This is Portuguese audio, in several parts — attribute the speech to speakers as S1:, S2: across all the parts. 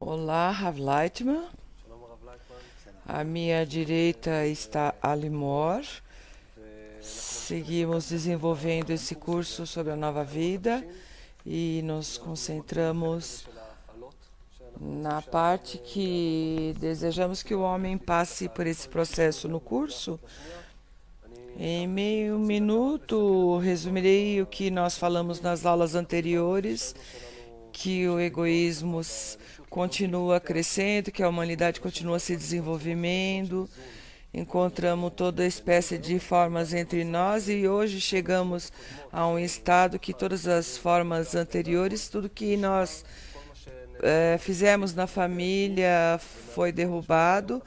S1: Olá, Rav Leitman. À minha direita está Alimor. Seguimos desenvolvendo esse curso sobre a nova vida e nos concentramos na parte que desejamos que o homem passe por esse processo no curso. Em meio minuto, resumirei o que nós falamos nas aulas anteriores, que o egoísmo continua crescendo, que a humanidade continua se desenvolvendo. Encontramos toda espécie de formas entre nós e hoje chegamos a um estado que todas as formas anteriores, tudo que nós fizemos na família foi derrubado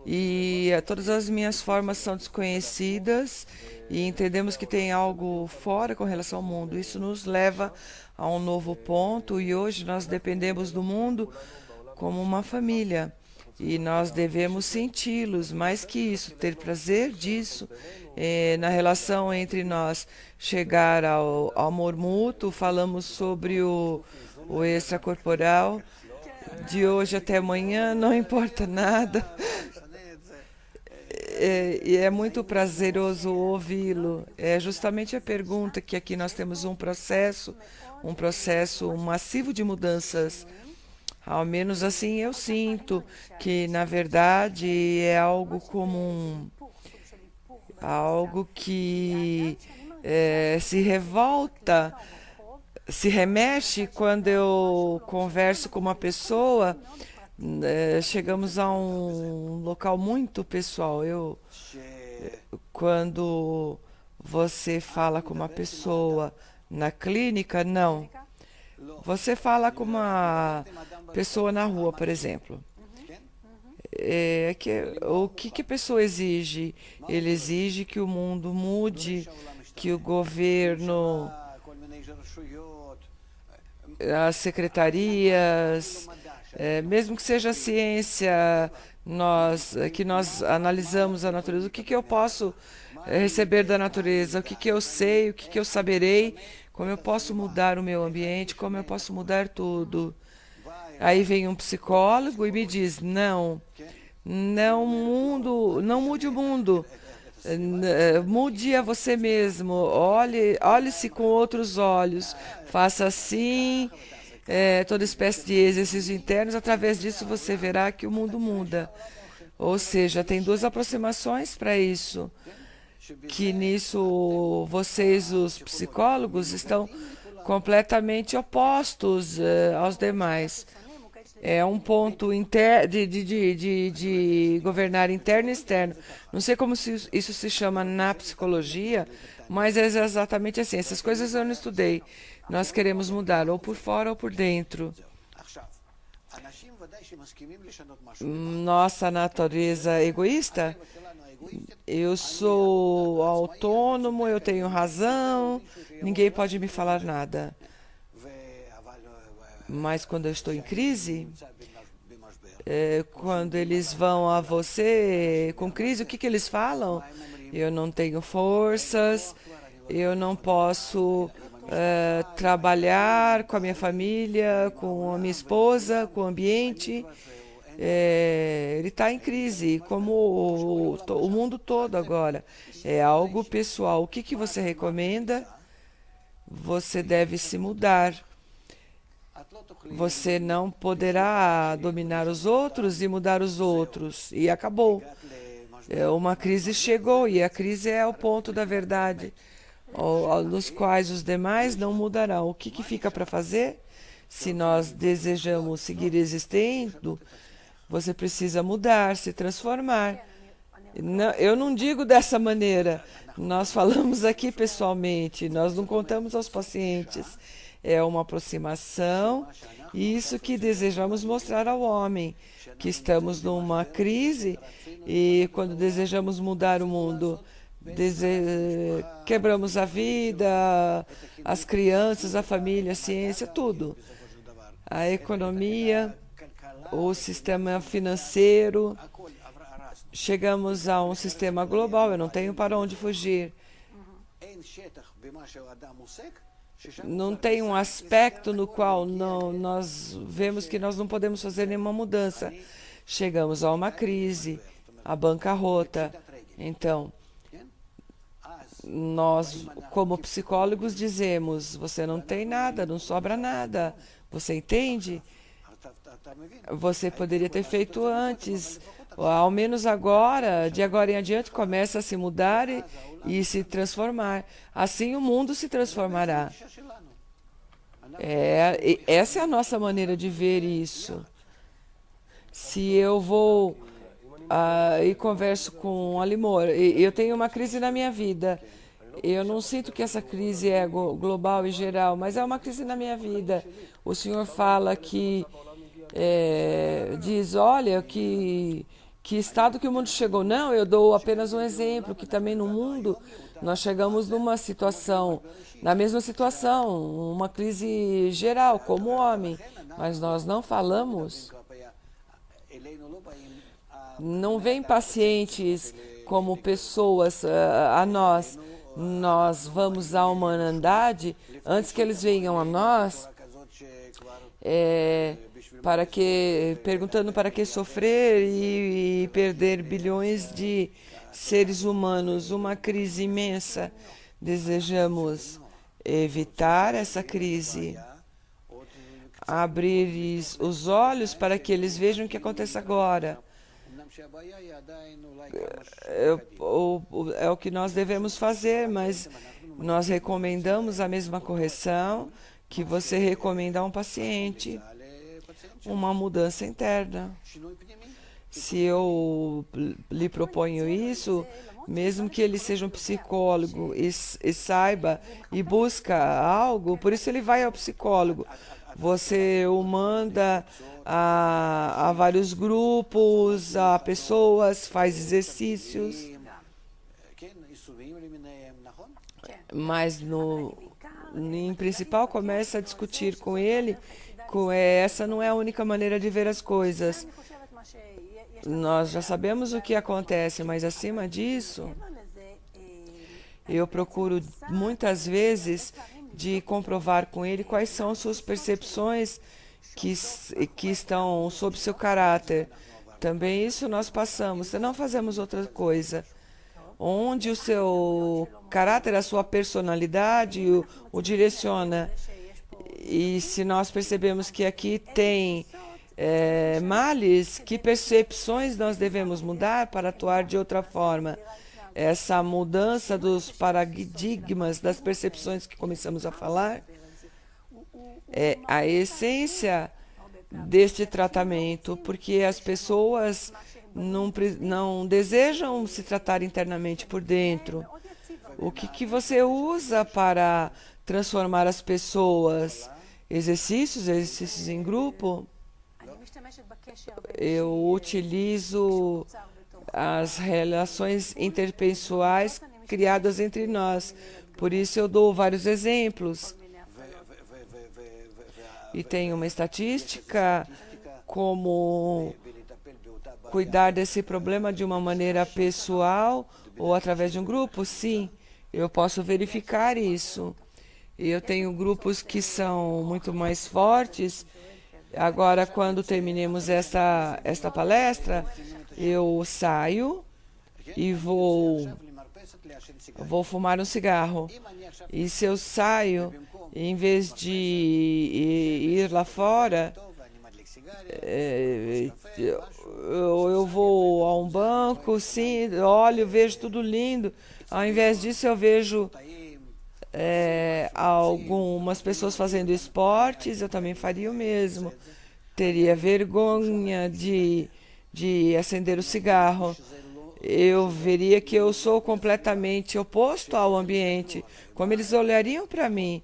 S1: e todas as minhas formas são desconhecidas e entendemos que tem algo fora com relação ao mundo. Isso nos leva a um novo ponto e hoje nós dependemos do mundo como uma família e nós devemos senti-los, mais que isso, ter prazer disso na relação entre nós, chegar ao amor mútuo. Falamos sobre o extracorporal. De hoje até amanhã, não importa nada. E é muito prazeroso ouvi-lo. É justamente a pergunta que aqui nós temos um processo massivo de mudanças. Ao menos assim eu sinto que, na verdade, é algo comum, algo que se revolta, se remexe quando eu converso com uma pessoa. Chegamos a um local muito pessoal. Quando você fala com uma pessoa na clínica, não. Você fala com uma pessoa na rua, por exemplo. O que a pessoa exige? Ele exige que o mundo mude, que o governo, as secretarias, mesmo que seja a ciência, que nós analisamos a natureza. O que eu posso receber da natureza? O que eu sei? O que eu saberei? Como eu posso mudar o meu ambiente? Como eu posso mudar tudo? Aí vem um psicólogo e me diz: não, não mude o mundo. Mude a você mesmo. Olhe-se com outros olhos. Faça assim, toda espécie de exercícios internos. Através disso você verá que o mundo muda. Ou seja, tem duas aproximações para isso. Que nisso vocês, os psicólogos, estão completamente opostos aos demais. É um ponto de governar interno e externo. Não sei como isso se chama na psicologia, mas é exatamente assim. Essas coisas eu não estudei. Nós queremos mudar ou por fora ou por dentro. Nossa natureza egoísta? Eu sou autônomo, eu tenho razão, ninguém pode me falar nada. Mas quando eu estou em crise, quando eles vão a você com crise, o que eles falam? Eu não tenho forças, eu não posso trabalhar com a minha família, com a minha esposa, com o ambiente. Ele está em crise, como o mundo todo agora. É algo pessoal. O que você recomenda? Você deve se mudar. Você não poderá dominar os outros e mudar os outros. E acabou. Uma crise chegou e a crise é o ponto da verdade, nos quais os demais não mudarão. O que fica para fazer? Se nós desejamos seguir existindo, você precisa mudar, se transformar. Não, eu não digo dessa maneira. Nós falamos aqui pessoalmente, nós não contamos aos pacientes. É uma aproximação, isso que desejamos mostrar ao homem, que estamos numa crise e quando desejamos mudar o mundo, quebramos a vida, as crianças, a família, a ciência, tudo. A economia, o sistema financeiro, chegamos a um sistema global, eu não tenho para onde fugir. não tem um aspecto no qual nós vemos que nós não podemos fazer nenhuma mudança. Chegamos a uma crise, a bancarrota. Então, nós, como psicólogos, dizemos: você não tem nada, não sobra nada. Você entende? Você poderia ter feito antes. Ao menos agora, de agora em adiante, começa a se mudar e se transformar. Assim o mundo se transformará. Essa é a nossa maneira de ver isso. Se eu vou e converso com a Limor, eu tenho uma crise na minha vida. Eu não sinto que essa crise é global e geral, mas é uma crise na minha vida. O senhor fala que diz, olha, que estado que o mundo chegou. Não, eu dou apenas um exemplo, que também no mundo nós chegamos numa situação, na mesma situação, uma crise geral, como homem, mas nós não falamos. Não vêm pacientes como pessoas a nós. Nós vamos à humanidade antes que eles venham a nós, perguntando para que sofrer e perder bilhões de seres humanos, uma crise imensa. Desejamos evitar essa crise, abrir os olhos para que eles vejam o que acontece agora. É o que nós devemos fazer, mas nós recomendamos a mesma correção que você recomenda a um paciente, uma mudança interna. Se eu lhe proponho isso, mesmo que ele seja um psicólogo e saiba e busca algo, por isso ele vai ao psicólogo. Você o manda a vários grupos, a pessoas, faz exercícios, mas em principal começa a discutir com ele. Essa não é a única maneira de ver as coisas. Nós já sabemos o que acontece, mas acima disso, eu procuro muitas vezes de comprovar com ele quais são suas percepções que estão sob seu caráter. Também isso nós passamos, não fazemos outra coisa. Onde o seu caráter, a sua personalidade o direciona. E se nós percebemos que aqui tem males, que percepções nós devemos mudar para atuar de outra forma? Essa mudança dos paradigmas, das percepções que começamos a falar, é a essência deste tratamento, porque as pessoas não desejam se tratar internamente por dentro. O que você usa para transformar as pessoas? Exercícios em grupo? Eu utilizo as relações interpessoais criadas entre nós. Por isso eu dou vários exemplos. E tem uma estatística como cuidar desse problema de uma maneira pessoal ou através de um grupo? Sim, eu posso verificar isso. Eu tenho grupos que são muito mais fortes. Agora, quando terminemos esta palestra, eu saio e vou fumar um cigarro. E se eu saio, em vez de ir lá fora, eu vou a um banco, sim, olho, vejo tudo lindo. Ao invés disso, eu vejo algumas pessoas fazendo esportes, eu também faria o mesmo. Teria vergonha de acender o cigarro. Eu veria que eu sou completamente oposto ao ambiente, como eles olhariam para mim,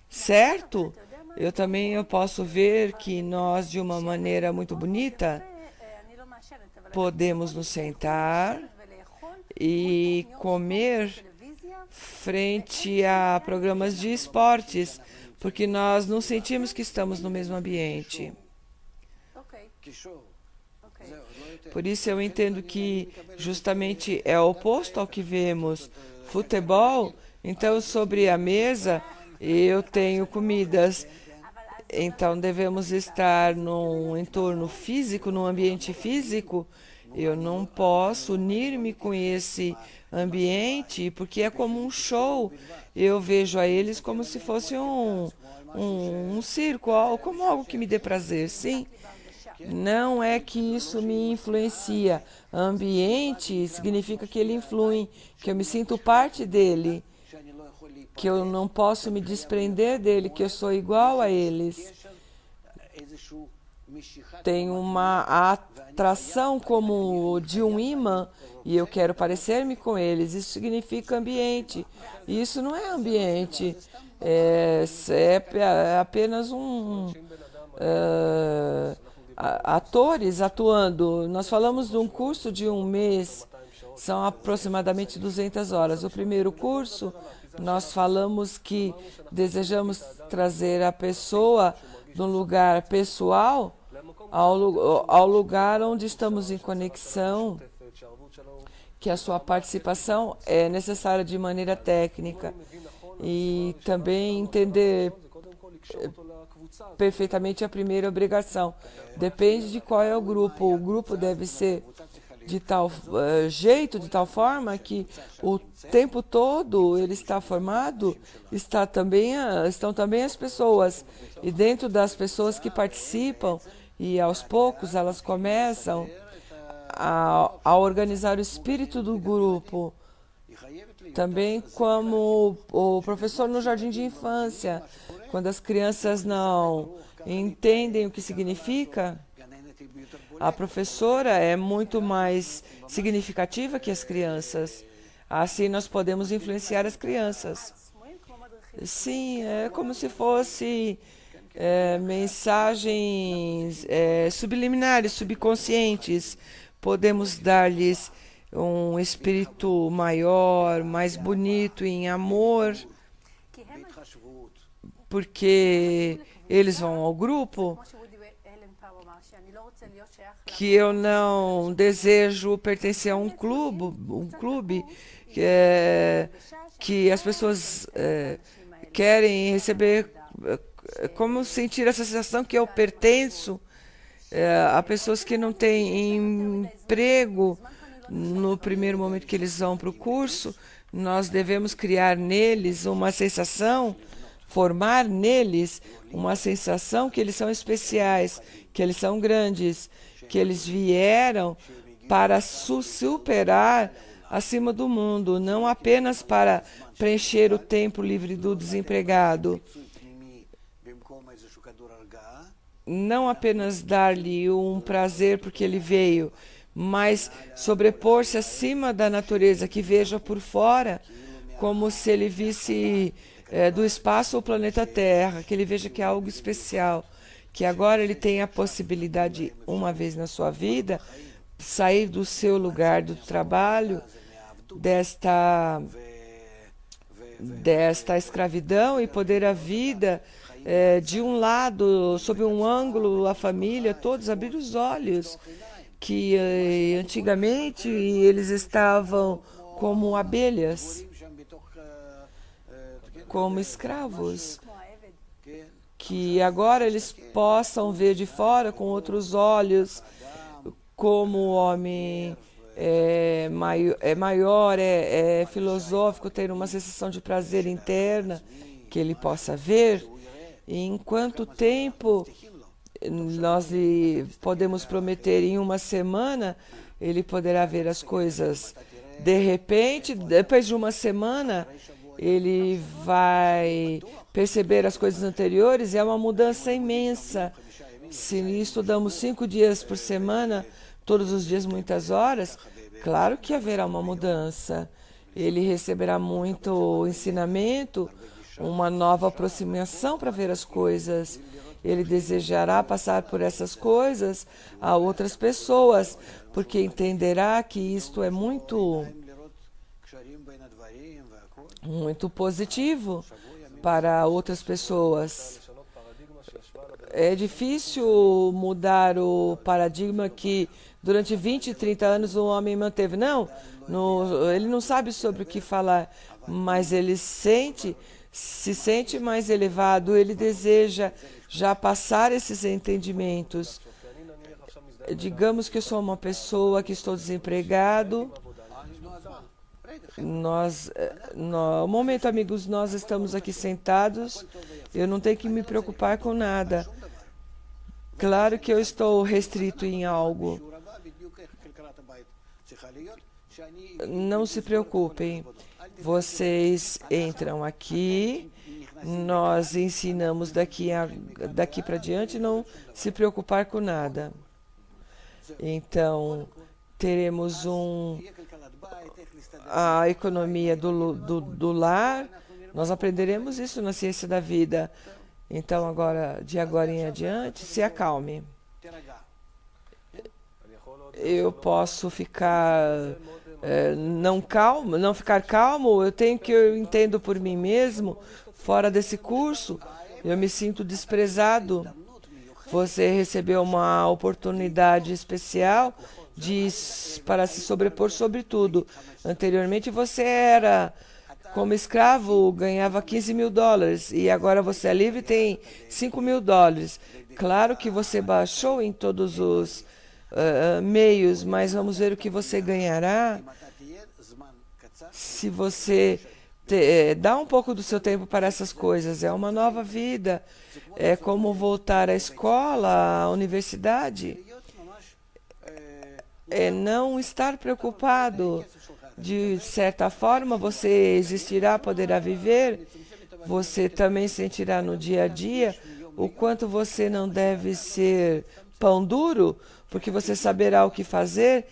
S1: certo? Eu posso ver que nós, de uma maneira muito bonita, podemos nos sentar e comer frente a programas de esportes, porque nós não sentimos que estamos no mesmo ambiente. Por isso eu entendo que justamente é oposto ao que vemos. Futebol, então sobre a mesa, eu tenho comidas. Então devemos estar num entorno físico, num ambiente físico. Eu não posso unir-me com esse ambiente porque é como um show. Eu vejo a eles como se fosse um circo, como algo que me dê prazer, sim. Não é que isso me influencia. Ambiente significa que ele influi, que eu me sinto parte dele, que eu não posso me desprender dele, que eu sou igual a eles. Tem uma atração como de um imã e eu quero parecer-me com eles. Isso significa ambiente. Isso não é ambiente. É apenas atores atuando. Nós falamos de um curso de um mês. São aproximadamente 200 horas. O primeiro curso, nós falamos que desejamos trazer a pessoa de um lugar pessoal ao lugar onde estamos em conexão, que a sua participação é necessária de maneira técnica e também entender perfeitamente a primeira obrigação. Depende de qual é o grupo. O grupo deve ser de tal jeito, de tal forma que o tempo todo ele está formado, estão também as pessoas. E dentro das pessoas que participam, e aos poucos elas começam a organizar o espírito do grupo. Também como o professor no jardim de infância, quando as crianças não entendem o que significa, a professora é muito mais significativa que as crianças. Assim nós podemos influenciar as crianças. Sim, é como se fosse mensagens subliminares, subconscientes. Podemos dar-lhes um espírito maior, mais bonito em amor, porque eles vão ao grupo, que eu não desejo pertencer a um clube que as pessoas querem receber, como sentir essa sensação que eu pertenço a pessoas que não têm emprego no primeiro momento que eles vão para o curso. Nós devemos criar neles uma sensação, formar neles uma sensação que eles são especiais, que eles são grandes, que eles vieram para superar acima do mundo, não apenas para preencher o tempo livre do desempregado, não apenas dar-lhe um prazer porque ele veio, mas sobrepor-se acima da natureza, que veja por fora como se ele visse do espaço o planeta Terra, que ele veja que é algo especial, que agora ele tem a possibilidade, uma vez na sua vida, sair do seu lugar do trabalho, desta escravidão, e poder a vida de um lado, sob um ângulo, a família, todos abrir os olhos, que antigamente eles estavam como abelhas, como escravos, que agora eles possam ver de fora com outros olhos, como o homem é maior, é filosófico, ter uma sensação de prazer interna, que ele possa ver. E em quanto tempo nós lhe podemos prometer? Em uma semana ele poderá ver as coisas. De repente, depois de uma semana, ele vai perceber as coisas anteriores, e é uma mudança imensa. Se estudamos 5 dias por semana, todos os dias muitas horas, claro que haverá uma mudança. Ele receberá muito ensinamento, uma nova aproximação para ver as coisas. Ele desejará passar por essas coisas a outras pessoas, porque entenderá que isto é muito positivo para outras pessoas. É difícil mudar o paradigma que durante 20, 30 anos o homem manteve. Não, ele não sabe sobre o que falar, mas ele sente se sente mais elevado, ele deseja já passar esses entendimentos. Digamos que eu sou uma pessoa que estou desempregado. No momento, amigos, nós estamos aqui sentados. Eu não tenho que me preocupar com nada. Claro que eu estou restrito em algo. Não se preocupem. Vocês entram aqui. Nós ensinamos daqui para diante, não se preocupar com nada. Então, teremos a economia do lar. Nós aprenderemos isso na ciência da vida. Então, de agora em adiante, se acalme. Eu posso ficar não ficar calmo. Eu entendo por mim mesmo. Fora desse curso, eu me sinto desprezado. Você recebeu uma oportunidade especial para se sobrepor sobre tudo. Anteriormente você era como escravo, ganhava $15.000 e agora você é livre e tem $5.000. Claro que você baixou em todos os meios, mas vamos ver o que você ganhará se você dá um pouco do seu tempo para essas coisas. É uma nova vida. É como voltar à escola, à universidade. É não estar preocupado. De certa forma, você existirá, poderá viver. Você também sentirá no dia a dia o quanto você não deve ser pão duro, porque você saberá o que fazer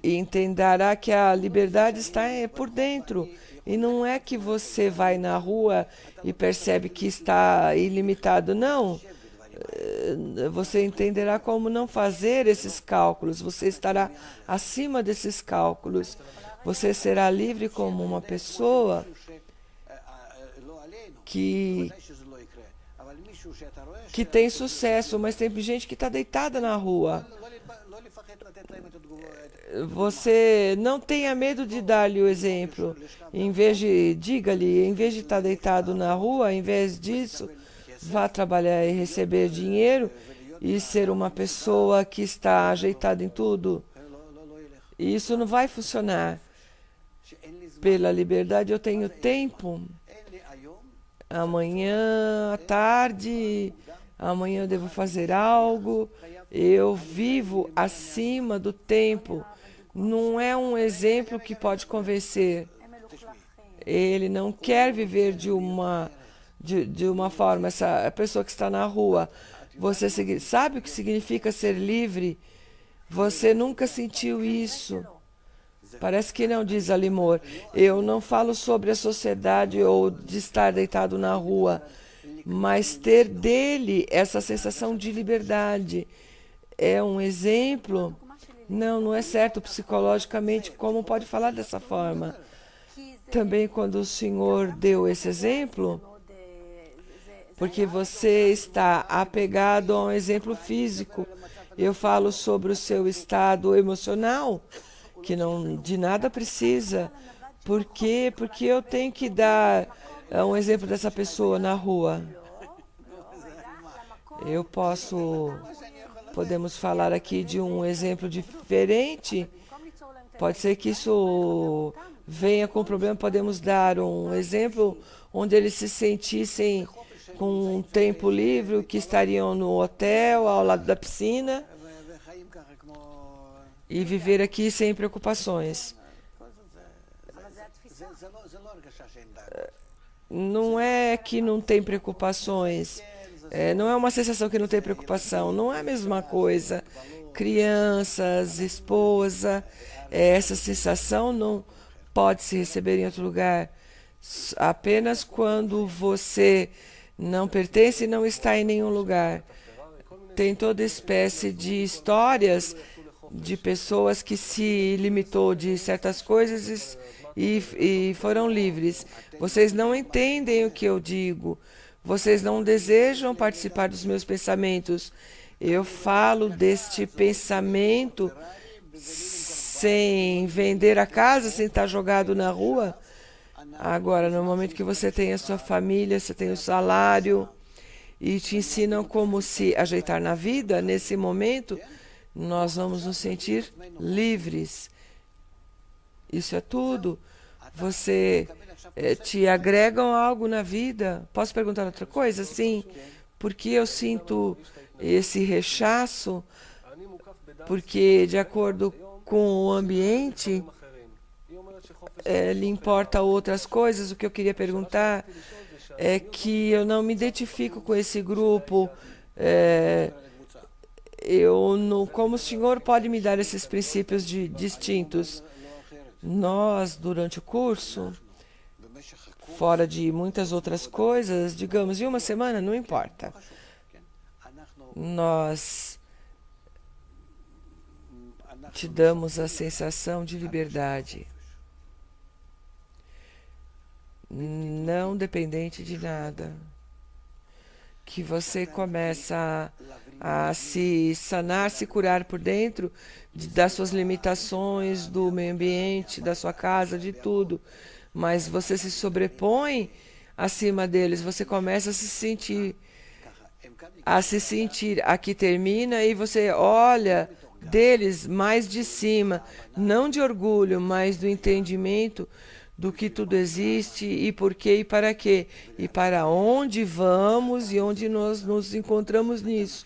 S1: e entenderá que a liberdade está por dentro. E não é que você vai na rua e percebe que está ilimitado, não. Você entenderá como não fazer esses cálculos. Você estará acima desses cálculos. Você será livre como uma pessoa que tem sucesso, mas tem gente que está deitada na rua. Você não tenha medo de dar-lhe o exemplo. Diga-lhe, em vez de estar deitado na rua, em vez disso, vá trabalhar e receber dinheiro e ser uma pessoa que está ajeitada em tudo. E isso não vai funcionar. Pela liberdade eu tenho tempo. Amanhã à tarde, amanhã eu devo fazer algo. Eu vivo acima do tempo. Não é um exemplo que pode convencer. Ele não quer viver de uma forma. Essa pessoa que está na rua, você sabe o que significa ser livre? Você nunca sentiu isso. Parece que não, diz Alimor. Eu não falo sobre a sociedade ou de estar deitado na rua, mas ter dele essa sensação de liberdade. É um exemplo. Não é certo psicologicamente. Como pode falar dessa forma? Também quando o Senhor deu esse exemplo, porque você está apegado a um exemplo físico. Eu falo sobre o seu estado emocional, que não de nada precisa. Por quê? Porque eu tenho que dar um exemplo dessa pessoa na rua. Podemos falar aqui de um exemplo diferente. Pode ser que isso venha com problema. Podemos dar um exemplo onde eles se sentissem com um tempo livre, que estariam no hotel, ao lado da piscina, e viver aqui sem preocupações. Não é que não tem preocupações. Não é uma sensação que não tem preocupação. Não é a mesma coisa. Crianças, esposa, essa sensação não pode se receber em outro lugar. Apenas quando você não pertence e não está em nenhum lugar. Tem toda espécie de histórias de pessoas que se limitou de certas coisas e foram livres. Vocês não entendem o que eu digo. Vocês não desejam participar dos meus pensamentos. Eu falo deste pensamento sem vender a casa, sem estar jogado na rua. Agora, no momento que você tem a sua família, você tem o salário e te ensinam como se ajeitar na vida, nesse momento, nós vamos nos sentir livres. Isso é tudo. Você te agregam algo na vida. Posso perguntar outra coisa? Sim. Por que eu sinto esse rechaço? Porque, de acordo com o ambiente, lhe importa outras coisas. O que eu queria perguntar é que eu não me identifico com esse grupo. Eu não, como o senhor pode me dar esses princípios distintos? Nós, durante o curso, fora de muitas outras coisas, digamos, em uma semana, não importa. Nós te damos a sensação de liberdade, não dependente de nada, que você começa a se sanar, se curar por dentro das suas limitações, do meio ambiente, da sua casa, de tudo, mas você se sobrepõe acima deles, você começa a se sentir, aqui termina e você olha deles mais de cima, não de orgulho, mas do entendimento do que tudo existe e por quê e para quê, e para onde vamos e onde nós nos encontramos nisso.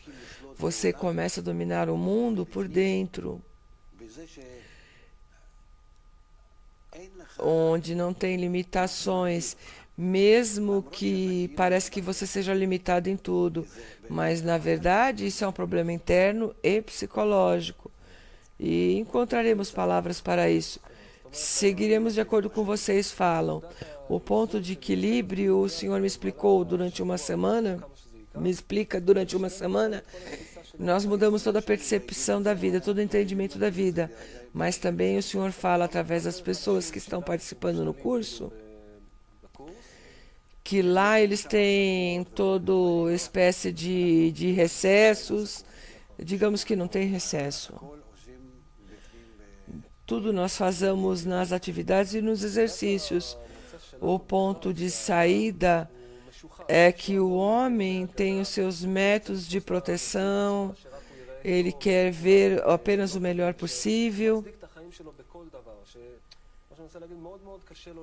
S1: Você começa a dominar o mundo por dentro, onde não tem limitações, mesmo que parece que você seja limitado em tudo, mas na verdade isso é um problema interno e psicológico. E encontraremos palavras para isso. Seguiremos de acordo com vocês falam. O ponto de equilíbrio, o Senhor me explicou durante uma semana, nós mudamos toda a percepção da vida, todo o entendimento da vida, mas também o Senhor fala através das pessoas que estão participando no curso, que lá eles têm toda espécie de recessos, digamos que não tem recesso. Tudo nós fazemos nas atividades e nos exercícios. O ponto de saída é que o homem tem os seus métodos de proteção, ele quer ver apenas o melhor possível.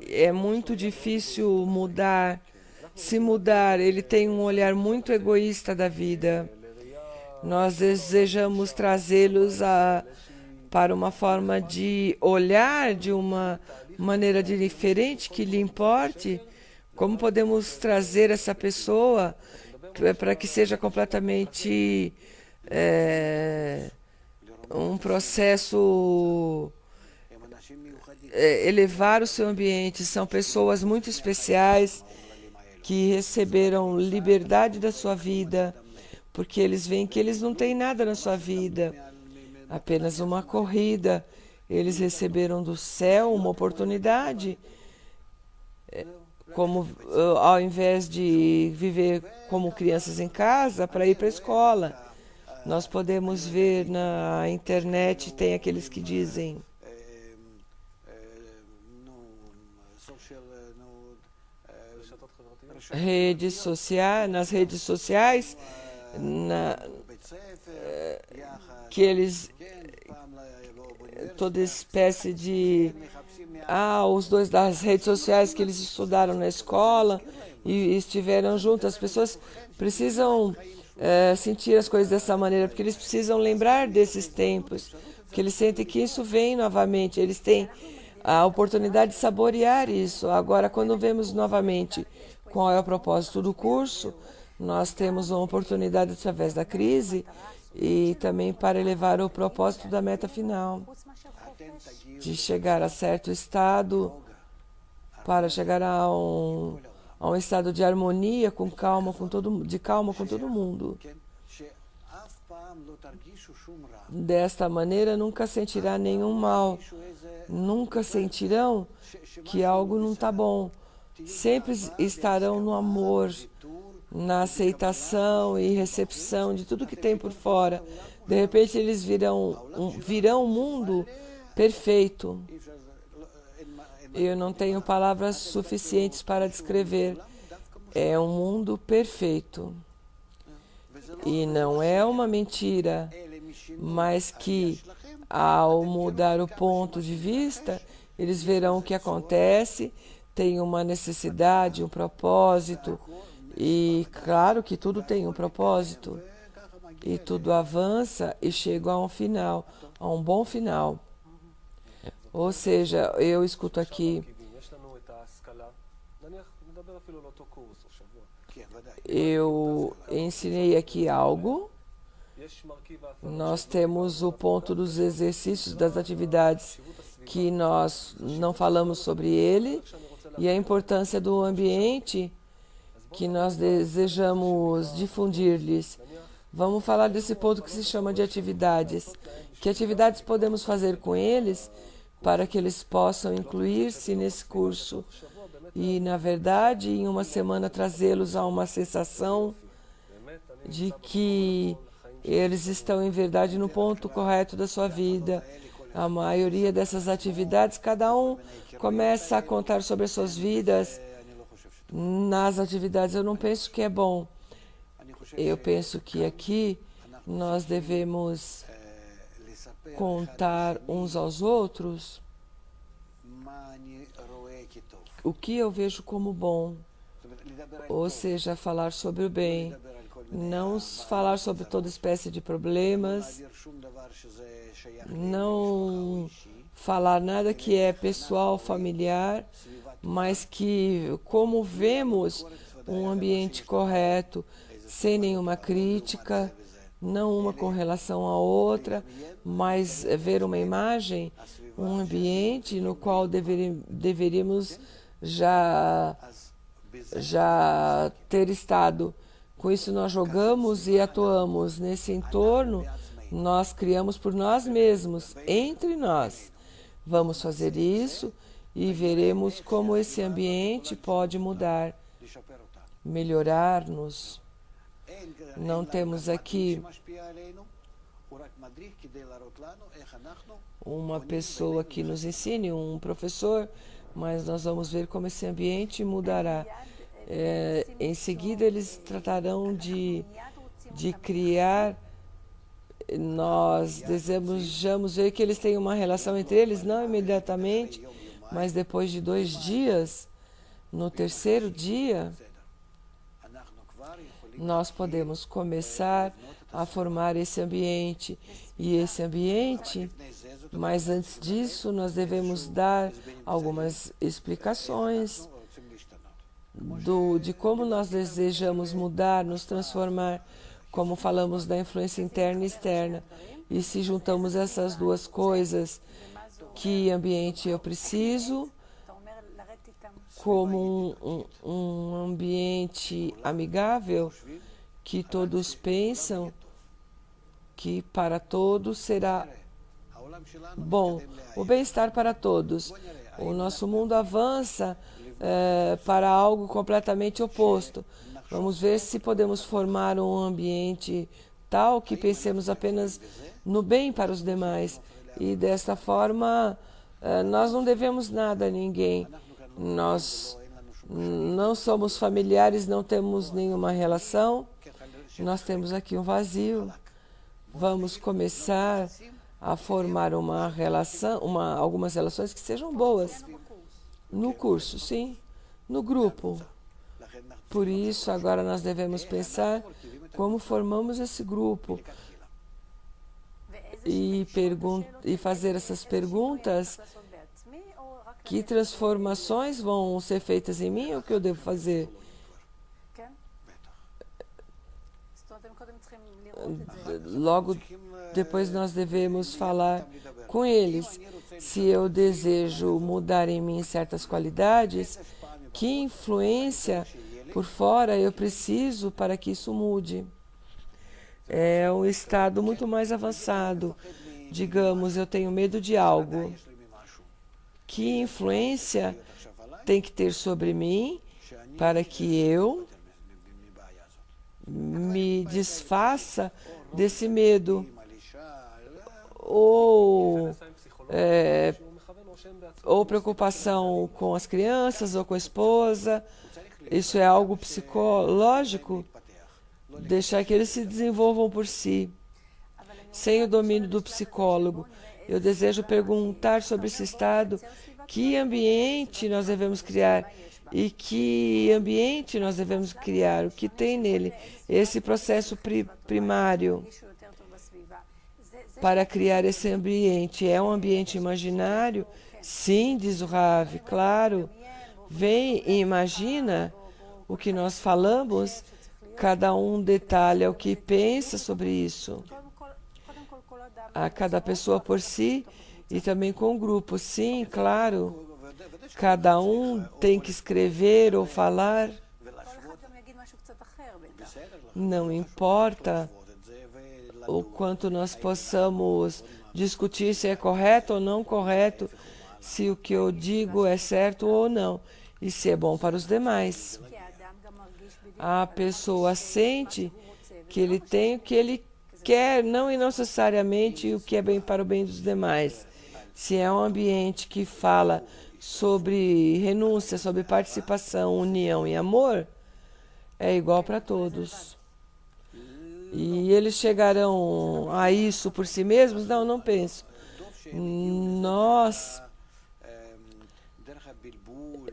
S1: É muito difícil se mudar, ele tem um olhar muito egoísta da vida. Nós desejamos trazê-los para uma forma de olhar de uma maneira diferente que lhe importe. Como podemos trazer essa pessoa para que seja completamente um processo, elevar o seu ambiente? São pessoas muito especiais que receberam liberdade da sua vida, porque eles veem que eles não têm nada na sua vida, apenas uma corrida. Eles receberam do céu uma oportunidade, como ao invés de viver como crianças em casa, para ir para a escola. Nós podemos ver na internet, tem aqueles que dizem nas redes sociais, que eles toda espécie de os dois das redes sociais que eles estudaram na escola e estiveram juntos. As pessoas precisam sentir as coisas dessa maneira, porque eles precisam lembrar desses tempos, porque eles sentem que isso vem novamente, eles têm a oportunidade de saborear isso. Agora, quando vemos novamente qual é o propósito do curso, nós temos uma oportunidade através da crise e também para elevar o propósito da meta final, de chegar a certo estado, para chegar a um estado de harmonia, com calma, com todo mundo. Desta maneira, nunca sentirá nenhum mal, nunca sentirão que algo não está bom. Sempre estarão no amor, na aceitação e recepção de tudo que tem por fora. De repente, eles virão um mundo perfeito. Eu não tenho palavras suficientes para descrever. É um mundo perfeito. E não é uma mentira, mas que, ao mudar o ponto de vista, eles verão o que acontece, tem uma necessidade, um propósito, e claro que tudo tem um propósito, e tudo avança e chega a um final, a um bom final. Ou seja, eu escuto aqui, eu ensinei aqui algo, nós temos o ponto dos exercícios, das atividades que nós não falamos sobre ele, e a importância do ambiente que nós desejamos difundir-lhes. Vamos falar desse ponto que se chama de atividades. Que atividades podemos fazer com eles para que eles possam incluir-se nesse curso e, na verdade, em uma semana trazê-los a uma sensação de que eles estão, em verdade, no ponto correto da sua vida. A maioria dessas atividades, cada um começa a contar sobre as suas vidas nas atividades. Eu não penso que é bom. Eu penso que aqui nós devemos contar uns aos outros o que eu vejo como bom, ou seja, falar sobre o bem, não falar sobre toda espécie de problemas, não falar nada que é pessoal, familiar, mas que como vemos um ambiente correto, sem nenhuma crítica, não uma com relação à outra, mas ver uma imagem, um ambiente no qual deveríamos já ter estado. Com isso nós jogamos e atuamos nesse entorno, nós criamos por nós mesmos, entre nós. Vamos fazer isso e veremos como esse ambiente pode mudar, melhorar-nos. Não temos aqui uma pessoa que nos ensine, um professor, mas nós vamos ver como esse ambiente mudará. Em seguida, eles tratarão de criar. Nós desejamos ver que eles têm uma relação entre eles, não imediatamente, mas depois de 2 dias, no terceiro dia, nós podemos começar a formar esse ambiente. E esse ambiente, mas antes disso, nós devemos dar algumas explicações de como nós desejamos mudar, nos transformar, como falamos da influência interna e externa. E se juntamos essas duas coisas, que ambiente eu preciso, como um ambiente amigável, que todos pensam que para todos será bom, o bem-estar para todos. O nosso mundo avança para algo completamente oposto. Vamos ver se podemos formar um ambiente tal que pensemos apenas no bem para os demais. E desta forma, nós não devemos nada a ninguém. Nós não somos familiares, não temos nenhuma relação. Nós temos aqui um vazio. Vamos começar a formar uma relação, algumas relações que sejam boas. No curso, sim. No grupo. Por isso, agora nós devemos pensar como formamos esse grupo e fazer essas perguntas. Que transformações vão ser feitas em mim ou o que eu devo fazer? Logo depois nós devemos falar com eles. Se eu desejo mudar em mim certas qualidades, que influência por fora eu preciso para que isso mude? É um estado muito mais avançado. Digamos, eu tenho medo de algo. Que influência tem que ter sobre mim para que eu me desfaça desse medo? Ou ou preocupação com as crianças ou com a esposa. Isso é algo psicológico, deixar que eles se desenvolvam por si, sem o domínio do psicólogo. Eu desejo perguntar sobre esse estado, que ambiente nós devemos criar e que ambiente nós devemos criar, o que tem nele, esse processo primário para criar esse ambiente. É um ambiente imaginário? Sim, diz o Rav, claro. Vem e imagina o que nós falamos, cada um detalha o que pensa sobre isso. A cada pessoa por si e também com o grupo. Sim, claro. Cada um tem que escrever ou falar. Não importa o quanto nós possamos discutir se é correto ou não correto, se o que eu digo é certo ou não, e se é bom para os demais. A pessoa sente que ele tem o que ele quer, não necessariamente o que é bem para o bem dos demais. Se é um ambiente que fala sobre renúncia, sobre participação, união e amor, é igual para todos. E eles chegarão a isso por si mesmos? Não, não penso.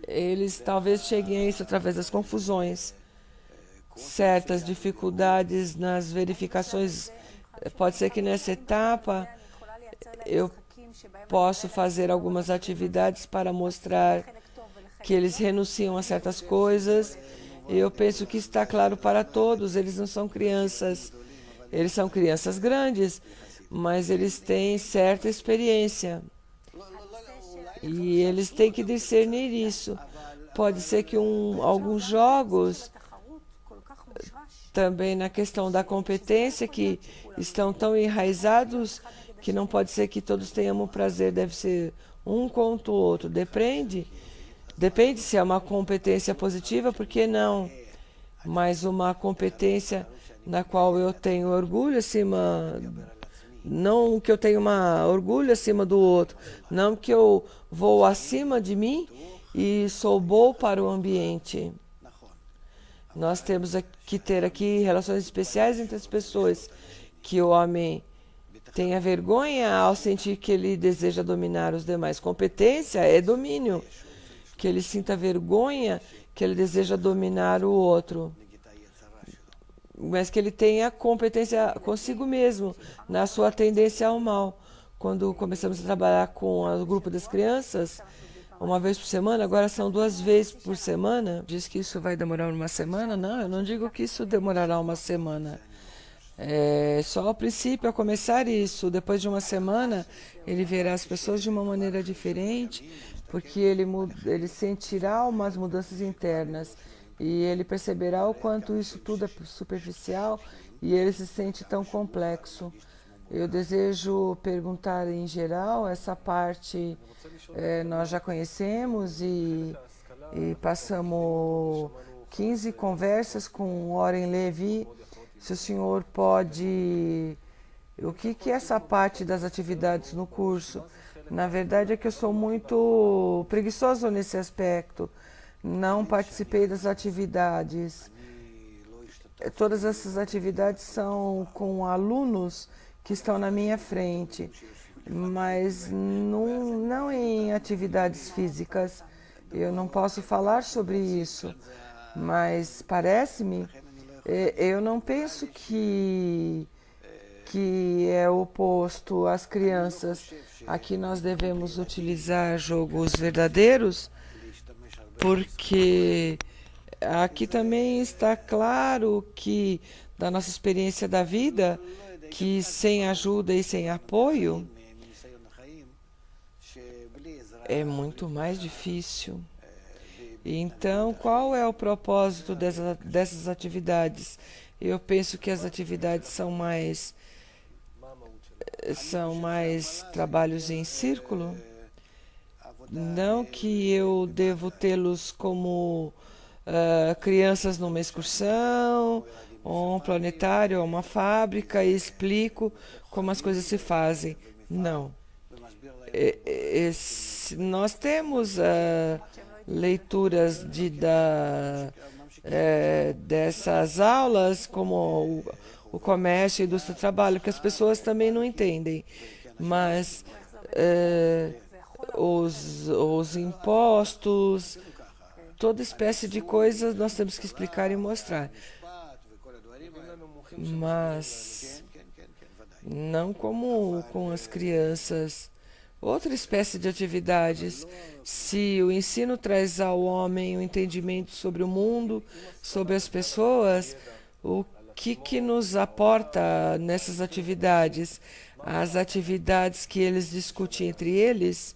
S1: Eles talvez cheguem a isso através das confusões, certas dificuldades nas verificações. Pode ser que nessa etapa eu posso fazer algumas atividades para mostrar que eles renunciam a certas coisas. Eu penso que está claro para todos, eles não são crianças, eles são crianças grandes, mas eles têm certa experiência. E eles têm que discernir isso. Pode ser que alguns jogos, também na questão da competência, que estão tão enraizados que não pode ser que todos tenham o prazer, deve ser um contra o outro. Depende se é uma competência positiva, por que não? Mas uma competência na qual eu tenho orgulho acima, não que eu tenho orgulho acima do outro, não que eu vou acima de mim e sou bom para o ambiente. Nós temos que ter aqui relações especiais entre as pessoas, que o homem tenha vergonha ao sentir que ele deseja dominar os demais. Competência é domínio, que ele sinta vergonha que ele deseja dominar o outro, mas que ele tenha competência consigo mesmo, na sua tendência ao mal. Quando começamos a trabalhar com o grupo das crianças, uma vez por semana, agora são 2 vezes por semana. Diz que isso vai demorar uma semana? Não, eu não digo que isso demorará uma semana. É só ao princípio, a começar isso. Depois de uma semana, ele verá as pessoas de uma maneira diferente, porque ele sentirá umas mudanças internas e ele perceberá o quanto isso tudo é superficial e ele se sente tão complexo. Eu desejo perguntar em geral, essa parte nós já conhecemos e passamos 15 conversas com Oren Levi. Se o senhor pode... O que é essa parte das atividades no curso? Na verdade é que eu sou muito preguiçoso nesse aspecto. Não participei das atividades. Todas essas atividades são com alunos que estão na minha frente, mas não em atividades físicas. Eu não posso falar sobre isso, mas parece-me, eu não penso que é oposto às crianças. Aqui nós devemos utilizar jogos verdadeiros, porque aqui também está claro que, da nossa experiência da vida, que sem ajuda e sem apoio é muito mais difícil. Então, qual é o propósito dessas atividades? Eu penso que as atividades são mais trabalhos em círculo. Não que eu devo tê-los como crianças numa excursão, ou um planetário, ou uma fábrica, e explico como as coisas se fazem. Não. nós temos leituras dessas aulas, como o comércio e a indústria do trabalho, que as pessoas também não entendem. Mas os impostos, toda espécie de coisas nós temos que explicar e mostrar. Mas não como com as crianças. Outra espécie de atividades, se o ensino traz ao homem o entendimento sobre o mundo, sobre as pessoas, o que nos aporta nessas atividades? As atividades que eles discutem entre eles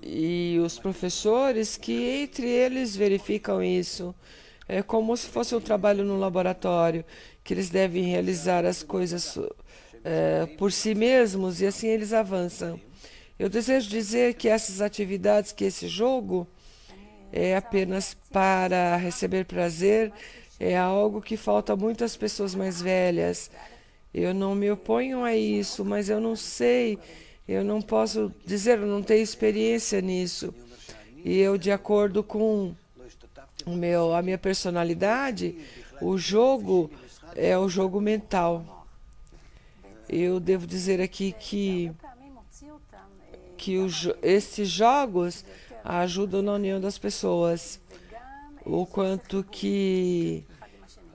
S1: e os professores que entre eles verificam isso. É como se fosse um trabalho no laboratório, que eles devem realizar as coisas por si mesmos e assim eles avançam. Eu desejo dizer que essas atividades, que esse jogo é apenas para receber prazer, é algo que falta muito às pessoas mais velhas. Eu não me oponho a isso, mas eu não sei, eu não posso dizer, eu não tenho experiência nisso. E eu, de acordo com a minha personalidade, o jogo é o jogo mental. Eu devo dizer aqui que esses jogos ajudam na união das pessoas. O quanto que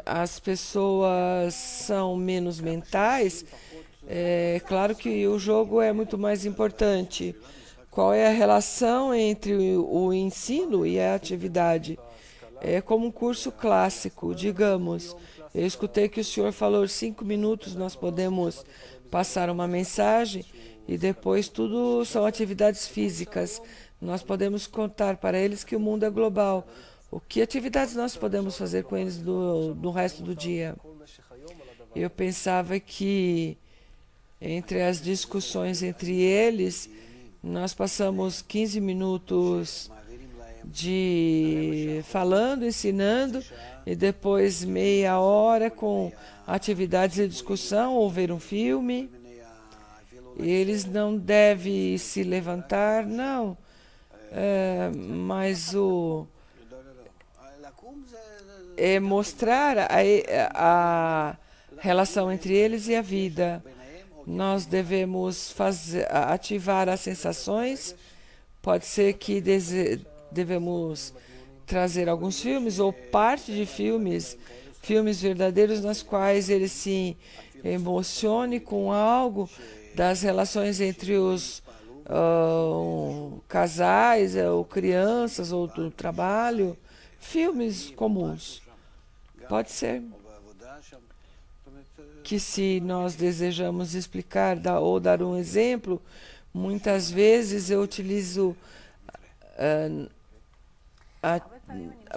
S1: as pessoas são menos mentais, é claro que o jogo é muito mais importante. Qual é a relação entre o ensino e a atividade? É como um curso clássico, digamos. Eu escutei que o senhor falou 5 minutos, nós podemos passar uma mensagem e depois tudo são atividades físicas. Nós podemos contar para eles que o mundo é global. Que atividades nós podemos fazer com eles no resto do dia? Eu pensava que entre as discussões entre eles, nós passamos 15 minutos falando, ensinando, e depois meia hora com atividades de discussão ou ver um filme. Eles não devem se levantar, não, mas é mostrar a relação entre eles e a vida. Nós devemos ativar as sensações. Pode ser que devemos trazer alguns filmes ou parte de filmes verdadeiros nas quais ele se emocione com algo das relações entre os casais, ou crianças, ou do trabalho, filmes comuns. Pode ser que, se nós desejamos explicar ou dar um exemplo, muitas vezes eu utilizo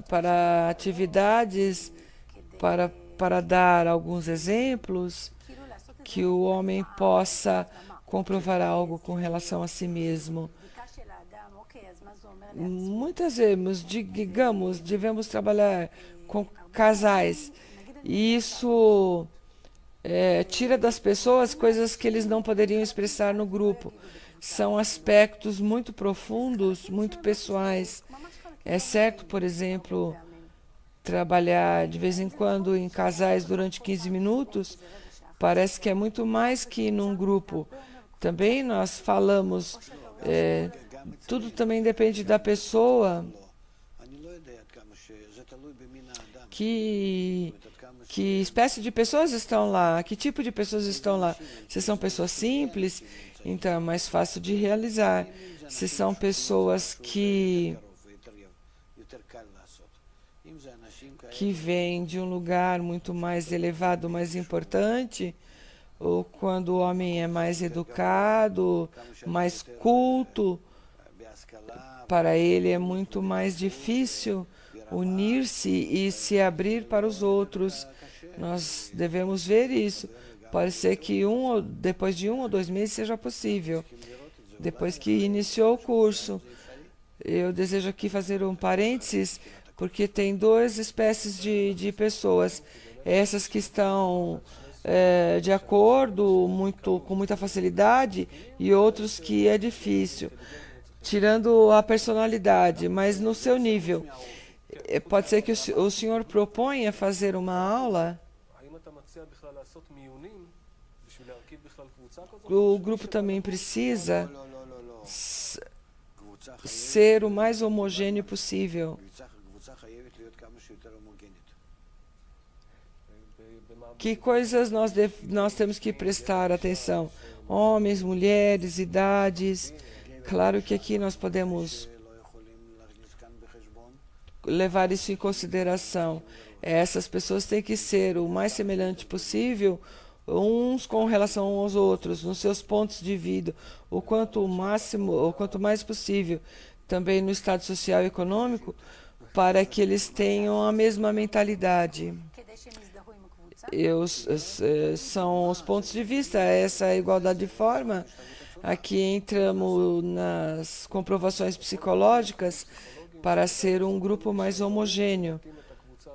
S1: para atividades, para dar alguns exemplos, que o homem possa comprovar algo com relação a si mesmo. Muitas vezes, digamos, devemos trabalhar com casais, e isso tira das pessoas coisas que eles não poderiam expressar no grupo. São aspectos muito profundos, muito pessoais. É certo, por exemplo, trabalhar de vez em quando em casais durante 15 minutos, parece que é muito mais que num grupo. Também nós falamos, tudo também depende da pessoa, que espécie de pessoas estão lá, que tipo de pessoas estão lá. Se são pessoas simples, então é mais fácil de realizar. Se são pessoas que vêm de um lugar muito mais elevado, mais importante, ou quando o homem é mais educado, mais culto, para ele é muito mais difícil unir-se e se abrir para os outros. Nós devemos ver isso. Pode ser que depois de 1 ou 2 meses seja possível. Depois que iniciou o curso, eu desejo aqui fazer um parênteses, porque tem 2 espécies de pessoas. Essas que estão de acordo, com muita facilidade, e outros que é difícil, tirando a personalidade, mas no seu nível. Pode ser que o senhor proponha fazer uma aula. O grupo também precisa ser o mais homogêneo possível. Que coisas nós temos que prestar atenção? Homens, mulheres, idades. Claro que aqui nós podemos levar isso em consideração. Essas pessoas têm que ser o mais semelhante possível uns com relação aos outros, nos seus pontos de vida, o quanto mais possível, também no estado social e econômico, para que eles tenham a mesma mentalidade. São os pontos de vista, essa igualdade de forma. Aqui entramos nas comprovações psicológicas para ser um grupo mais homogêneo.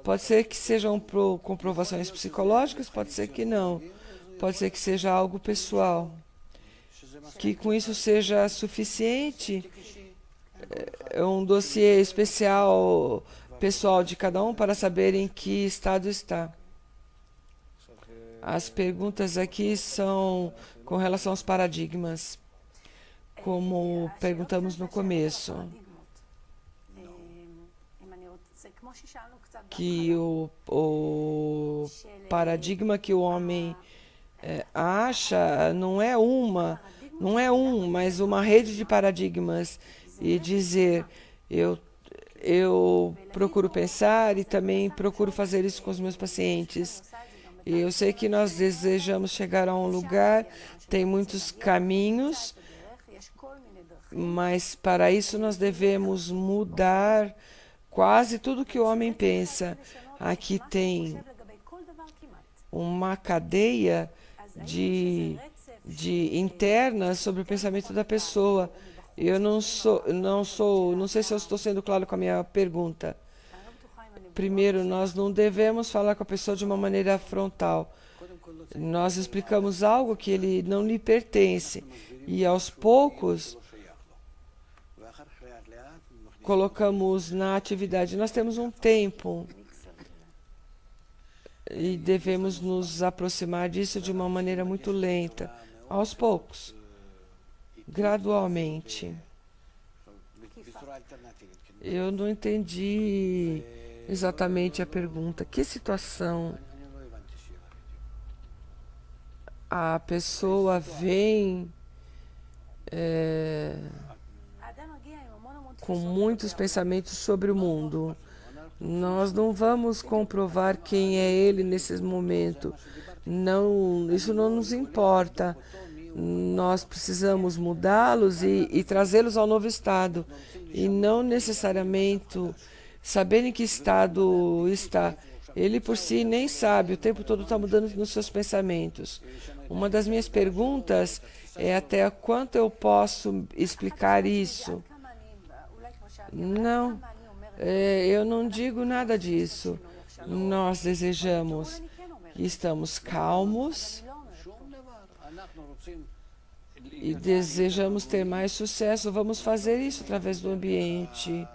S1: Pode ser que sejam comprovações psicológicas, pode ser que não. Pode ser que seja algo pessoal. Que com isso seja suficiente, um dossiê especial pessoal de cada um para saber em que estado está. As perguntas aqui são com relação aos paradigmas, como perguntamos no começo. Que o paradigma que o homem acha não é mas uma rede de paradigmas, e dizer eu procuro pensar e também procuro fazer isso com os meus pacientes. E eu sei que nós desejamos chegar a um lugar, tem muitos caminhos, mas para isso nós devemos mudar quase tudo que o homem pensa. Aqui tem uma cadeia de interna sobre o pensamento da pessoa. Eu não sei se eu estou sendo claro com a minha pergunta. Primeiro, nós não devemos falar com a pessoa de uma maneira frontal. Nós explicamos algo que ele não lhe pertence, e aos poucos colocamos na atividade. Nós temos um tempo e devemos nos aproximar disso de uma maneira muito lenta, aos poucos, gradualmente. Eu não entendi exatamente a pergunta. Que situação a pessoa vem com muitos pensamentos sobre o mundo? Nós não vamos comprovar quem é ele nesse momento. Não, isso não nos importa. Nós precisamos mudá-los e trazê-los ao novo estado, e não necessariamente saber em que estado está. Ele por si nem sabe, o tempo todo está mudando nos seus pensamentos. Uma das minhas perguntas é até quanto eu posso explicar isso. Não, eu não digo nada disso. Nós desejamos que estamos calmos e desejamos ter mais sucesso. Vamos fazer isso através do ambiente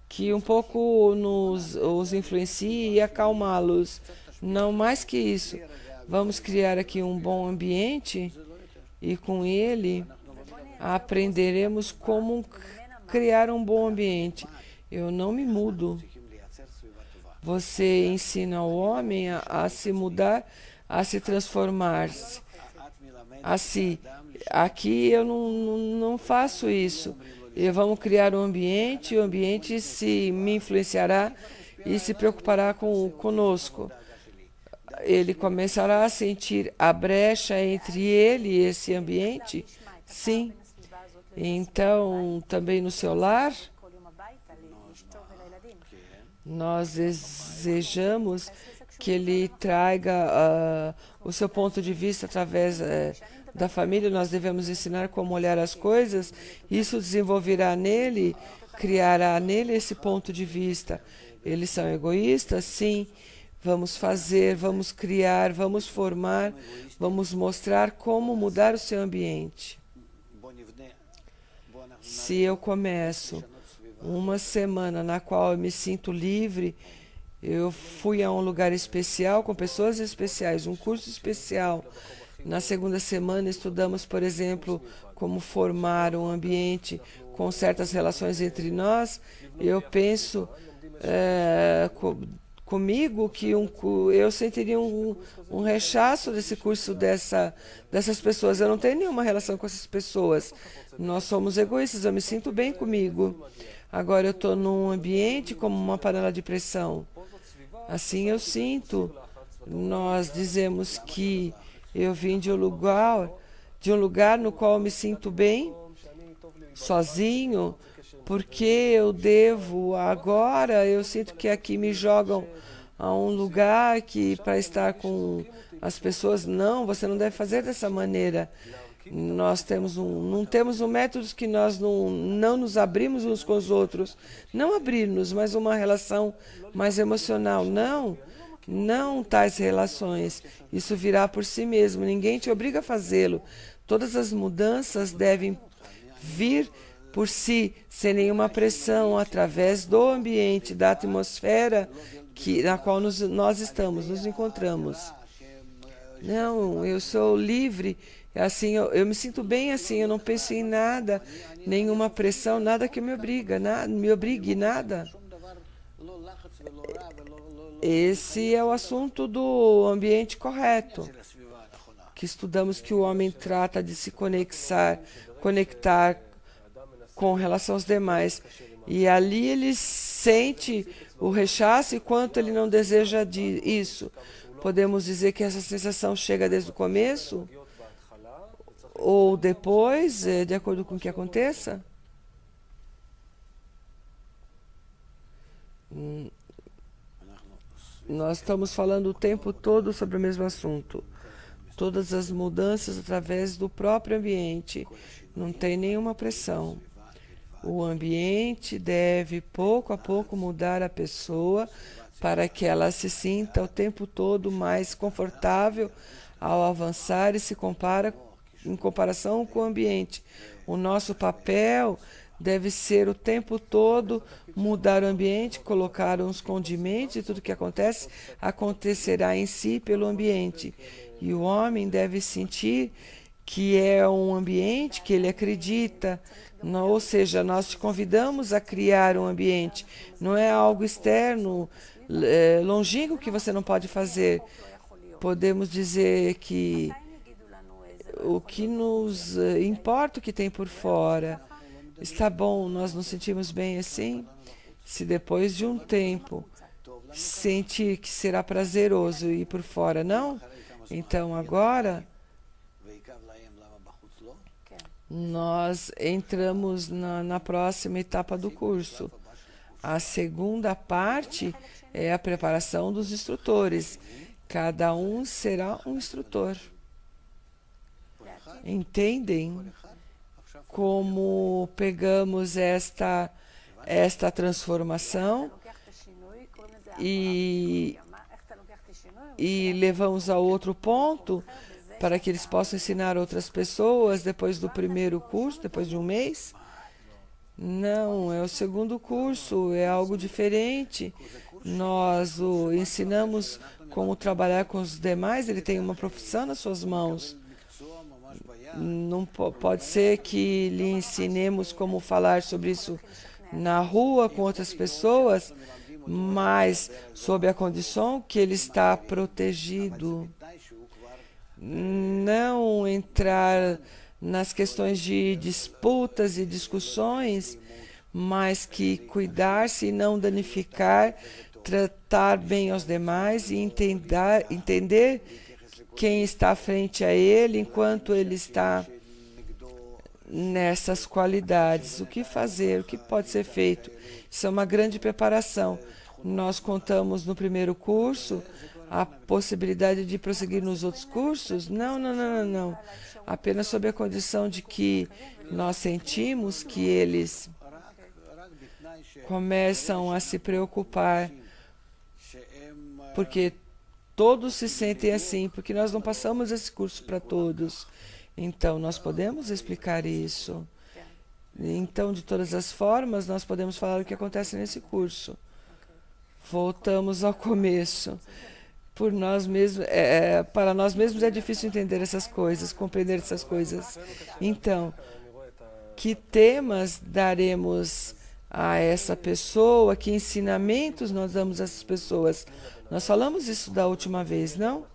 S1: que um pouco os influencie e acalmá-los. Não mais que isso. Vamos criar aqui um bom ambiente, e com ele aprenderemos como criar um bom ambiente. Eu não me mudo. Você ensina ao homem a se mudar, a se transformar-se. Assim, aqui eu não faço isso. E vamos criar um ambiente, e o ambiente me influenciará e se preocupará conosco. Ele começará a sentir a brecha entre ele e esse ambiente? Sim. Então, também no seu lar, nós desejamos que ele traga o seu ponto de vista através da família. Nós devemos ensinar como olhar as coisas. Isso desenvolverá nele, criará nele esse ponto de vista. Eles são egoístas? Sim, vamos fazer, vamos criar, vamos formar, vamos mostrar como mudar o seu ambiente. Se eu começo uma semana na qual eu me sinto livre, eu fui a um lugar especial, com pessoas especiais, um curso especial. Na segunda semana estudamos, por exemplo, como formar um ambiente com certas relações entre nós. Eu penso comigo que eu sentiria um rechaço desse curso dessas pessoas. Eu não tenho nenhuma relação com essas pessoas. Nós somos egoístas, eu me sinto bem comigo. Agora eu estou num ambiente como uma panela de pressão. Assim eu sinto. Nós dizemos que eu vim de um lugar no qual eu me sinto bem, sozinho, porque eu devo agora, eu sinto que aqui me jogam a um lugar que para estar com as pessoas, não, você não deve fazer dessa maneira. Nós não temos um método que nós não nos abrimos uns com os outros. Não abrir-nos, mas uma relação mais emocional. Não tais relações. Isso virá por si mesmo. Ninguém te obriga a fazê-lo. Todas as mudanças devem vir por si, sem nenhuma pressão, através do ambiente, da atmosfera na qual nós estamos, nos encontramos. Não, eu sou livre. Assim, eu me sinto bem assim, eu não penso em nada, nenhuma pressão, nada que me obrigue, nada. Esse é o assunto do ambiente correto, que estudamos que o homem trata de se conectar com relação aos demais. E ali ele sente o rechaço e quanto ele não deseja isso. Podemos dizer que essa sensação chega desde o começo? Ou depois, de acordo com o que aconteça? Nós estamos falando o tempo todo sobre o mesmo assunto. Todas as mudanças através do próprio ambiente. Não tem nenhuma pressão. O ambiente deve, pouco a pouco, mudar a pessoa para que ela se sinta o tempo todo mais confortável ao avançar e se compara em comparação com o ambiente. O nosso papel deve ser o tempo todo mudar o ambiente, colocar uns condimentos e tudo que acontece acontecerá em si pelo ambiente. E o homem deve sentir que é um ambiente que ele acredita, ou seja, nós te convidamos a criar um ambiente, não é algo externo, longínquo que você não pode fazer. Podemos dizer que o que nos importa o que tem por fora. Está bom, nós nos sentimos bem assim? Se depois de um tempo sentir que será prazeroso ir por fora, não? Então agora nós entramos na próxima etapa do curso. A segunda parte é a preparação dos instrutores. Cada um será um instrutor. Entendem como pegamos esta transformação e levamos a outro ponto para que eles possam ensinar outras pessoas depois do primeiro curso, depois de um mês? Não, é o segundo curso, é algo diferente. Nós o ensinamos como trabalhar com os demais, ele tem uma profissão nas suas mãos. Não pode ser que lhe ensinemos como falar sobre isso na rua com outras pessoas, mas sob a condição que ele está protegido. Não entrar nas questões de disputas e discussões, mas que cuidar-se e não danificar, tratar bem aos demais e entender quem está frente a ele enquanto ele está nessas qualidades. O que fazer? O que pode ser feito? Isso é uma grande preparação. Nós contamos no primeiro curso a possibilidade de prosseguir nos outros cursos? Não. Apenas sob a condição de que nós sentimos que eles começam a se preocupar porque todos se sentem assim, porque nós não passamos esse curso para todos. Então, nós podemos explicar isso. Então, de todas as formas, nós podemos falar o que acontece nesse curso. Voltamos ao começo. Por nós mesmos, para nós mesmos é difícil entender essas coisas, compreender essas coisas. Então, que temas daremos a essa pessoa? Que ensinamentos nós damos a essas pessoas? Nós falamos isso da última vez, não?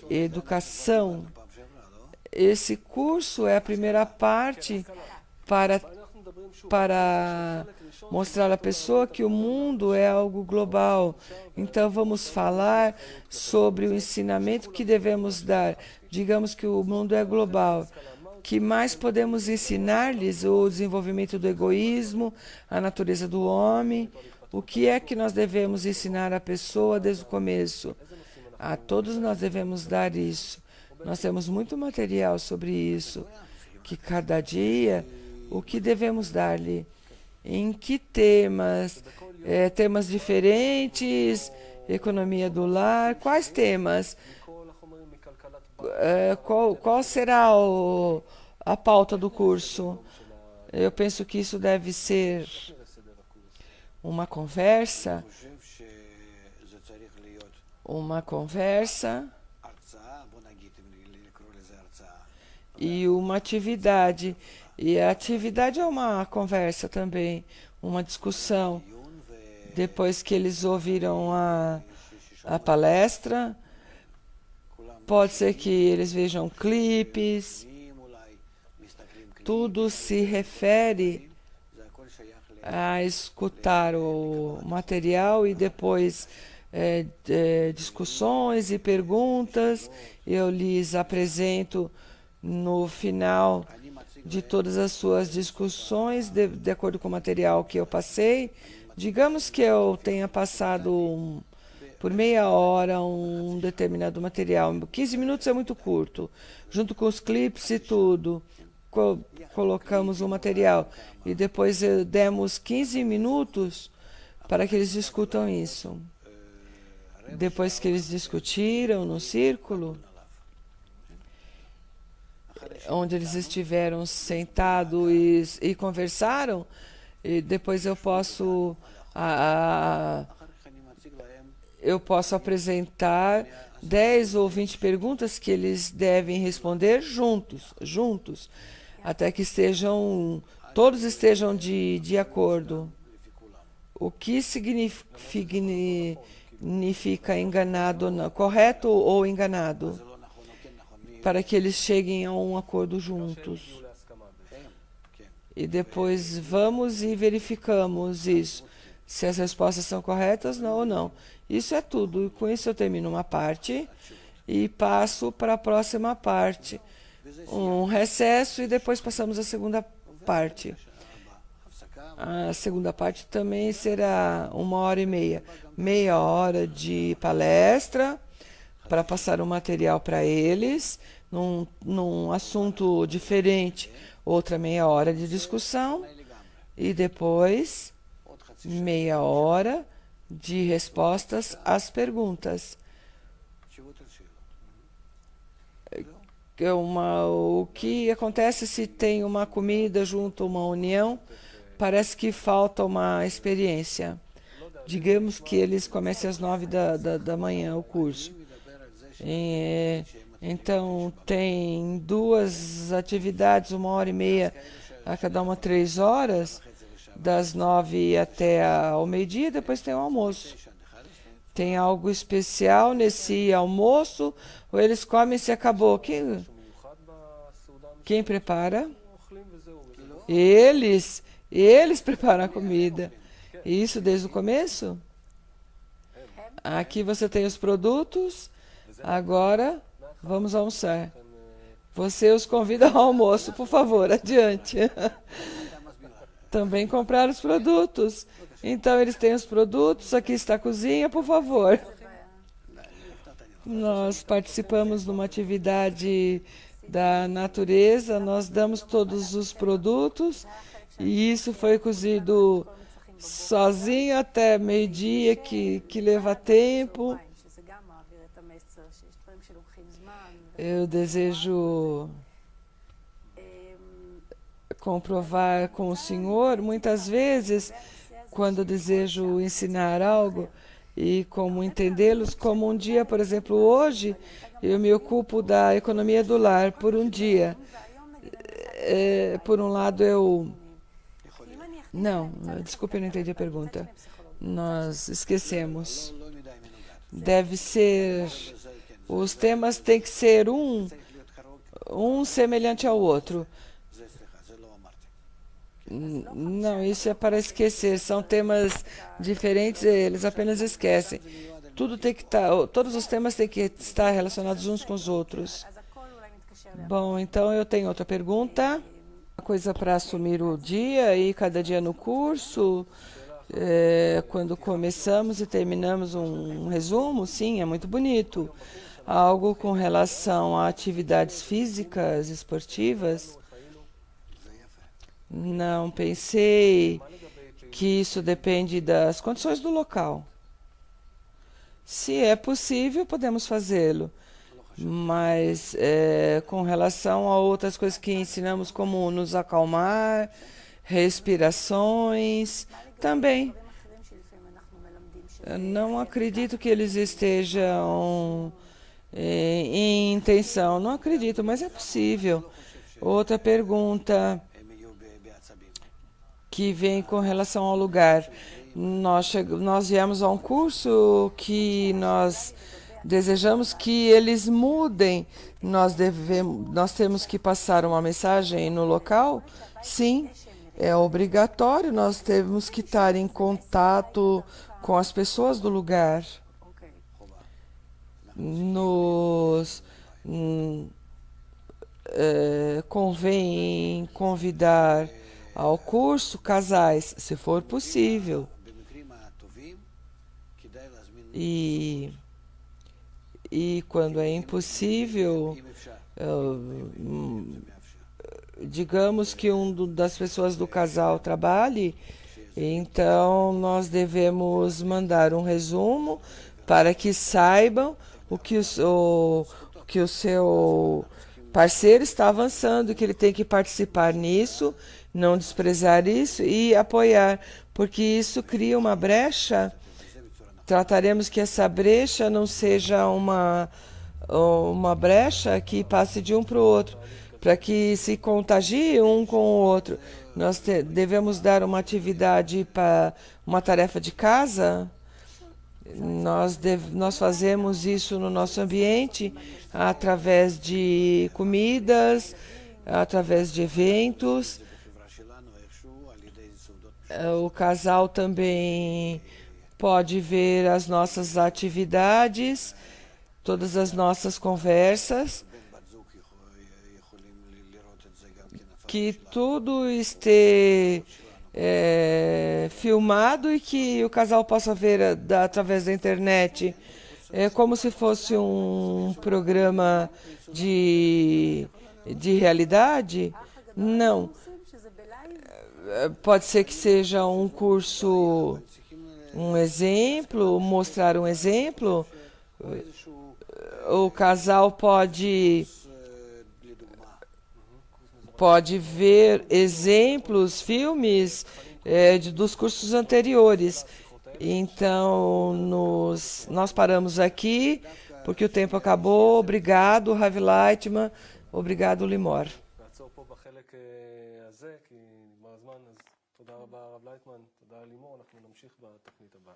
S1: Educação. Esse curso é a primeira parte para mostrar à pessoa que o mundo é algo global. Então, vamos falar sobre o ensinamento que devemos dar. Digamos que o mundo é global. Que mais podemos ensinar-lhes? O desenvolvimento do egoísmo, a natureza do homem. O que é que nós devemos ensinar à pessoa desde o começo? A todos nós devemos dar isso. Nós temos muito material sobre isso. Que cada dia, o que devemos dar-lhe? Em que temas? Temas diferentes? Economia do lar? Quais temas? Qual será a pauta do curso? Eu penso que isso deve ser uma conversa, e uma atividade. E a atividade é uma conversa também, uma discussão. Depois que eles ouviram a palestra, pode ser que eles vejam clipes. Tudo se refere a escutar o material e depois discussões e perguntas. Eu lhes apresento no final de todas as suas discussões, de acordo com o material que eu passei. Digamos que eu tenha passado por meia hora um determinado material. 15 minutos é muito curto. Junto com os clipes e tudo, colocamos o material. E depois demos 15 minutos para que eles discutam isso. Depois que eles discutiram no círculo, onde eles estiveram sentados e conversaram, e depois eu posso apresentar 10 ou 20 perguntas que eles devem responder juntos, até que todos estejam de acordo. O que significa enganado, correto ou enganado? Para que eles cheguem a um acordo juntos. E depois vamos e verificamos isso, se as respostas são corretas ou não. Isso é tudo. E com isso eu termino uma parte e passo para a próxima parte. Um recesso e depois passamos à segunda parte. A segunda parte também será 1h30. Meia hora de palestra para passar o material para eles, num assunto diferente. Outra meia hora de discussão e depois meia hora de respostas às perguntas. O que acontece se tem uma comida junto, uma união? Parece que falta uma experiência. Digamos que eles comecem às 9 da manhã o curso. Então, tem 2 atividades, 1h30 a cada uma, 3 horas, das 9 até ao meio-dia, depois tem o almoço. Tem algo especial nesse almoço, ou eles comem e se acabou? Quem prepara? Eles preparam a comida. Isso desde o começo? Aqui você tem os produtos. Agora, vamos almoçar. Você os convida ao almoço, por favor, adiante. Também comprar os produtos. Então, eles têm os produtos, aqui está a cozinha, por favor. Nós participamos de uma atividade da natureza, nós damos todos os produtos, e isso foi cozido sozinho até meio-dia, que leva tempo. Eu desejo comprovar com o Senhor, muitas vezes, quando eu desejo ensinar algo e como entendê-los, como um dia, por exemplo, hoje, eu me ocupo da economia do lar por um dia. Por um lado, eu... Não, desculpe, eu não entendi a pergunta. Nós esquecemos. Deve ser... Os temas têm que ser um semelhante ao outro. Não, isso é para esquecer. São temas diferentes, eles apenas esquecem. Tudo tem que estar, todos os temas têm que estar relacionados uns com os outros. Bom, então eu tenho outra pergunta. Uma coisa para assumir o dia e cada dia no curso. Quando começamos e terminamos um resumo, sim, é muito bonito. Algo com relação a atividades físicas, esportivas. Não pensei que isso depende das condições do local. Se é possível, podemos fazê-lo. Mas com relação a outras coisas que ensinamos, como nos acalmar, respirações, também. Eu não acredito que eles estejam em intenção. Não acredito, mas é possível. Outra pergunta que vem com relação ao lugar. Nós viemos a um curso que nós desejamos que eles mudem. Nós temos que passar uma mensagem no local? Sim, é obrigatório. Nós temos que estar em contato com as pessoas do lugar. Nos convém convidar ao curso casais, se for possível. E quando é impossível, digamos que das pessoas do casal trabalhe, então nós devemos mandar um resumo para que saibam o que o seu parceiro está avançando, que ele tem que participar nisso, não desprezar isso e apoiar, porque isso cria uma brecha. Trataremos que essa brecha não seja uma brecha que passe de um para o outro, para que se contagie um com o outro. Nós devemos dar uma atividade para uma tarefa de casa. Nós fazemos isso no nosso ambiente, através de comidas, através de eventos. O casal também pode ver as nossas atividades, todas as nossas conversas, que tudo esteja filmado e que o casal possa ver através da internet. É como se fosse um programa de realidade? Não. Pode ser que seja um curso, um exemplo, mostrar um exemplo. O casal pode ver exemplos, filmes dos cursos anteriores. Então, nós paramos aqui, porque o tempo acabou. Obrigado, Ravi Leitman. Obrigado, Limor. תודה רבה הרב לייטמן, תודה לימור, אנחנו נמשיך בתוכנית הבאה.